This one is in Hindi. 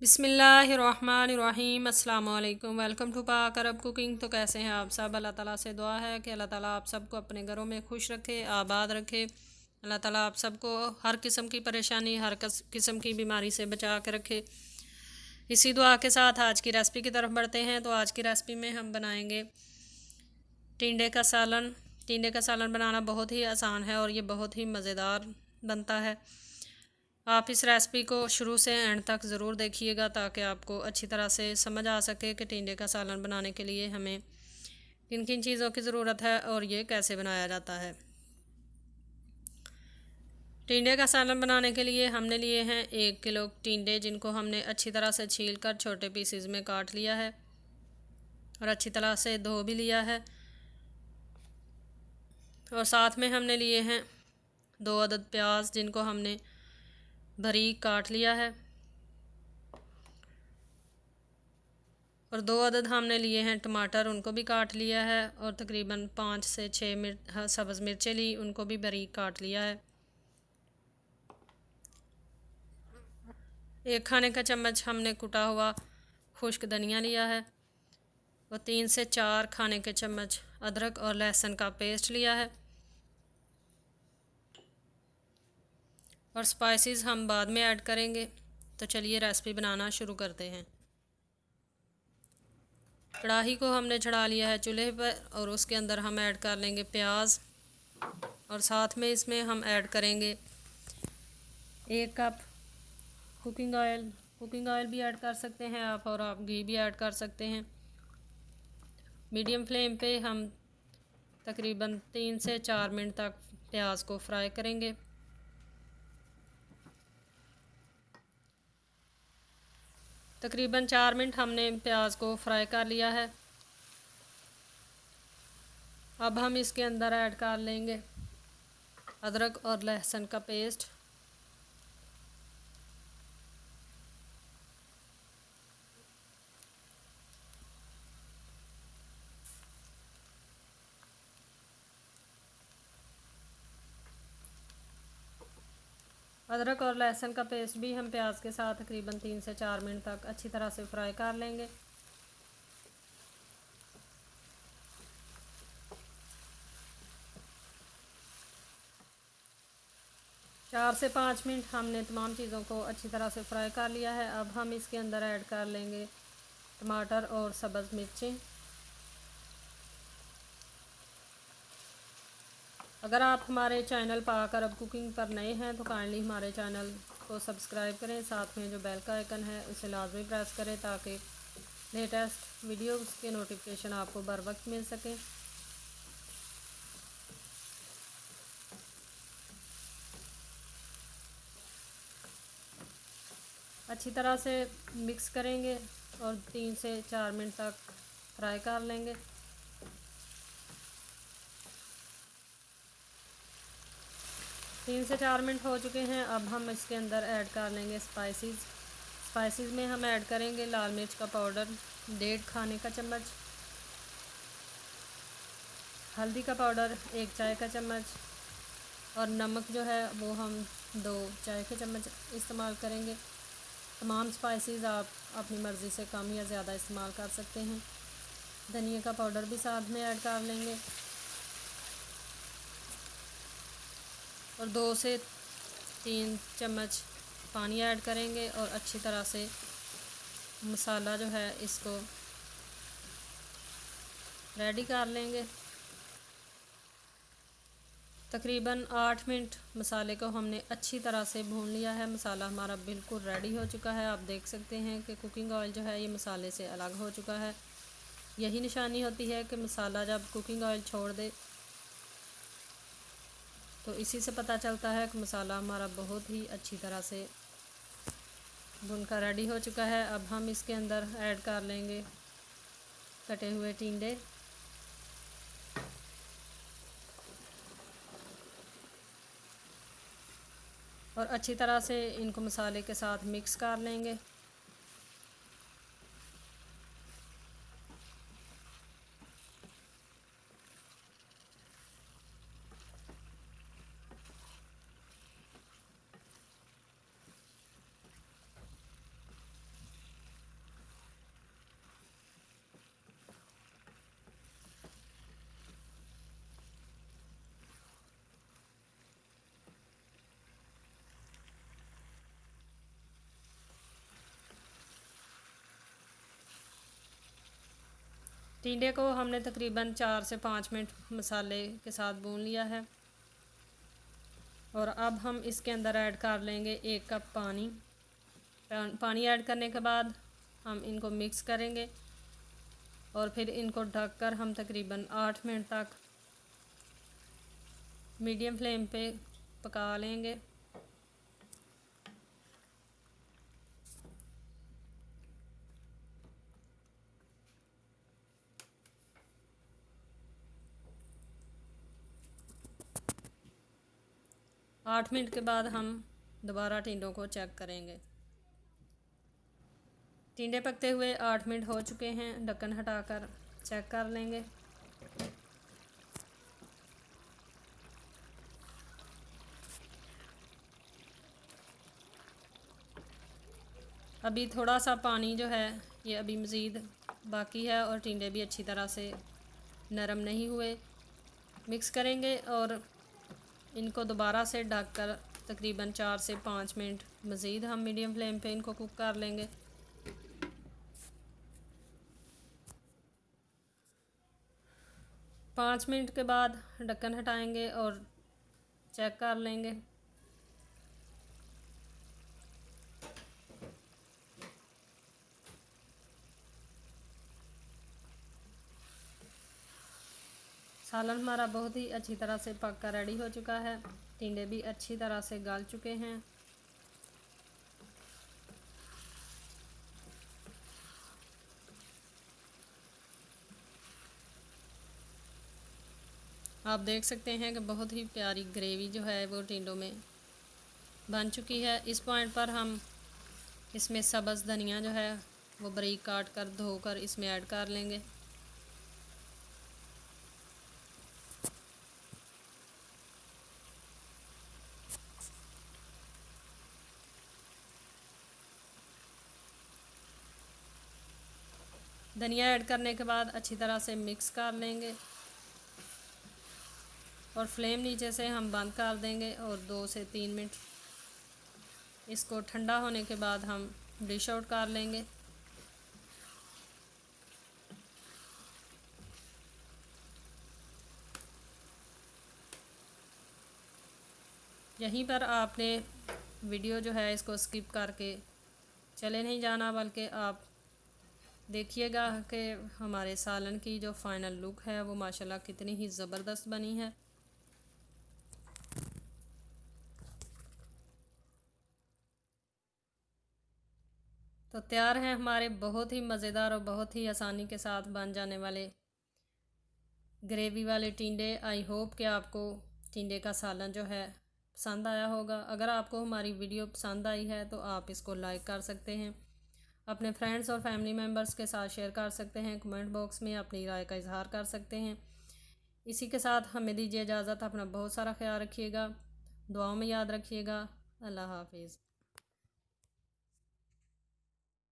बिस्मिल्लाहिर्रहमानिर्रहीम अस्सलाम वालेकुम। वेलकम टू पाक अरब कुकिंग। तो कैसे हैं आप सब? अल्लाह ताला से दुआ है कि अल्लाह ताला आप सबको अपने घरों में खुश रखे, आबाद रखे। अल्लाह ताला आप सबको हर किस्म की परेशानी, हर किस्म की बीमारी से बचा के रखे। इसी दुआ के साथ आज की रेसिपी की तरफ बढ़ते हैं। तो आज की रेसिपी में हम बनाएंगे टिंडे का सालन। टिंडे का सालन बनाना बहुत ही आसान है और ये बहुत ही मज़ेदार बनता है। आप इस रेसिपी को शुरू से एंड तक ज़रूर देखिएगा ताकि आपको अच्छी तरह से समझ आ सके कि टिंडे का सालन बनाने के लिए हमें किन किन चीज़ों की ज़रूरत है और ये कैसे बनाया जाता है। टिंडे का सालन बनाने के लिए हमने लिए हैं 1 किलो टिंडे, जिनको हमने अच्छी तरह से छील कर छोटे पीसेस में काट लिया है और अच्छी तरह से धो भी लिया है। और साथ में हमने लिए हैं 2 अदद प्याज, जिनको हमने बारीक काट लिया है। और 2 अदद हमने लिए हैं टमाटर, उनको भी काट लिया है। और तकरीबन 5 से 6 सब्ज़ मिर्चें ली, उनको भी बारीक काट लिया है। 1 खाने का चम्मच हमने कुटा हुआ खुश्क धनिया लिया है। और 3 से 4 खाने के चम्मच अदरक और लहसुन का पेस्ट लिया है। और स्पाइसेस हम बाद में ऐड करेंगे। तो चलिए रेसिपी बनाना शुरू करते हैं। कढ़ाई को हमने चढ़ा लिया है चूल्हे पर और उसके अंदर हम ऐड कर लेंगे प्याज। और साथ में इसमें हम ऐड करेंगे 1 cup cooking oil. Cooking oil भी ऐड कर सकते हैं आप, और आप घी भी ऐड कर सकते हैं। मीडियम फ्लेम पे हम तकरीबन 3 से 4 मिनट तक प्याज को फ्राई करेंगे। तकरीबन 4 मिनट हमने प्याज को फ्राई कर लिया है। अब हम इसके अंदर ऐड कर लेंगे अदरक और लहसुन का पेस्ट। अदरक और लहसुन का पेस्ट भी हम प्याज के साथ तकरीबन 3 से 4 मिनट तक अच्छी तरह से फ्राई कर लेंगे। चार से 5 मिनट हमने तमाम चीज़ों को अच्छी तरह से फ्राई कर लिया है। अब हम इसके अंदर ऐड कर लेंगे टमाटर और सब्ज़ मिर्चें। अगर आप हमारे चैनल पाक अरब कुकिंग पर नए हैं तो काइंडली हमारे चैनल को सब्सक्राइब करें। साथ में जो बेल का आइकन है उसे लाजमी प्रेस करें ताकि लेटेस्ट वीडियोस के नोटिफिकेशन आपको बर वक्त मिल सकें। अच्छी तरह से मिक्स करेंगे और 3 से 4 मिनट तक फ्राई कर लेंगे। तीन से 4 मिनट हो चुके हैं। अब हम इसके अंदर ऐड कर लेंगे स्पाइसेस में हम ऐड करेंगे लाल मिर्च का पाउडर 1.5 खाने का चम्मच, हल्दी का पाउडर 1 चाय का चम्मच, और नमक जो है वो हम 2 चाय के चम्मच इस्तेमाल करेंगे। तमाम स्पाइसेस आप अपनी मर्ज़ी से कम या ज़्यादा इस्तेमाल कर सकते हैं। धनिया का पाउडर भी साथ में ऐड कर लेंगे। और 2 से 3 चम्मच पानी ऐड करेंगे और अच्छी तरह से मसाला जो है इसको रेडी कर लेंगे। तकरीबन 8 मिनट मसाले को हमने अच्छी तरह से भून लिया है। मसाला हमारा बिल्कुल रेडी हो चुका है। आप देख सकते हैं कि कुकिंग ऑयल जो है ये मसाले से अलग हो चुका है। यही निशानी होती है कि मसाला जब कुकिंग ऑयल छोड़ दे तो इसी से पता चलता है कि मसाला हमारा बहुत ही अच्छी तरह से भुनकर रेडी हो चुका है। अब हम इसके अंदर ऐड कर लेंगे कटे हुए टिंडे। और अच्छी तरह से इनको मसाले के साथ मिक्स कर लेंगे। टिंडे को हमने तकरीबन 4 से 5 मिनट मसाले के साथ भून लिया है। और अब हम इसके अंदर ऐड कर लेंगे 1 कप पानी। पानी ऐड करने के बाद हम इनको मिक्स करेंगे और फिर इनको ढककर हम तकरीबन 8 मिनट तक मीडियम फ्लेम पे पका लेंगे। आठ मिनट के बाद हम दोबारा टिंडों को चेक करेंगे। टिंडे पकते हुए 8 मिनट हो चुके हैं। ढक्कन हटाकर चेक कर लेंगे। अभी थोड़ा सा पानी जो है ये अभी मज़ीद बाकी है और टिंडे भी अच्छी तरह से नरम नहीं हुए। मिक्स करेंगे और इनको दोबारा से ढककर तकरीबन 4 से 5 मिनट मज़ीद हम मीडियम फ्लेम पे इनको कुक कर लेंगे। पाँच मिनट के बाद ढक्कन हटाएंगे और चेक कर लेंगे। सालन हमारा बहुत ही अच्छी तरह से पक कर रेडी हो चुका है। टिंडे भी अच्छी तरह से गल चुके हैं। आप देख सकते हैं कि बहुत ही प्यारी ग्रेवी जो है वो टिंडों में बन चुकी है। इस पॉइंट पर हम इसमें सब्ज़ धनिया जो है वो बारीक काट कर धोकर इसमें ऐड कर लेंगे। धनिया ऐड करने के बाद अच्छी तरह से मिक्स कर लेंगे और फ्लेम नीचे से हम बंद कर देंगे और 2 से 3 मिनट इसको ठंडा होने के बाद हम डिश आउट कर लेंगे। यहीं पर आपने वीडियो जो है इसको स्किप करके चले नहीं जाना, बल्कि आप देखिएगा कि हमारे सालन की जो फाइनल लुक है वो माशाल्लाह कितनी ही ज़बरदस्त बनी है। तो तैयार हैं हमारे बहुत ही मज़ेदार और बहुत ही आसानी के साथ बन जाने वाले ग्रेवी वाले टिंडे। आई होप कि आपको टिंडे का सालन जो है पसंद आया होगा। अगर आपको हमारी वीडियो पसंद आई है तो आप इसको लाइक कर सकते हैं, अपने फ्रेंड्स और फैमिली मेम्बर्स के साथ शेयर कर सकते हैं, कमेंट बॉक्स में अपनी राय का इजहार कर सकते हैं। इसी के साथ हमें दीजिए इजाज़त। अपना बहुत सारा ख्याल रखिएगा, दुआओं में याद रखिएगा। अल्लाह हाफिज़।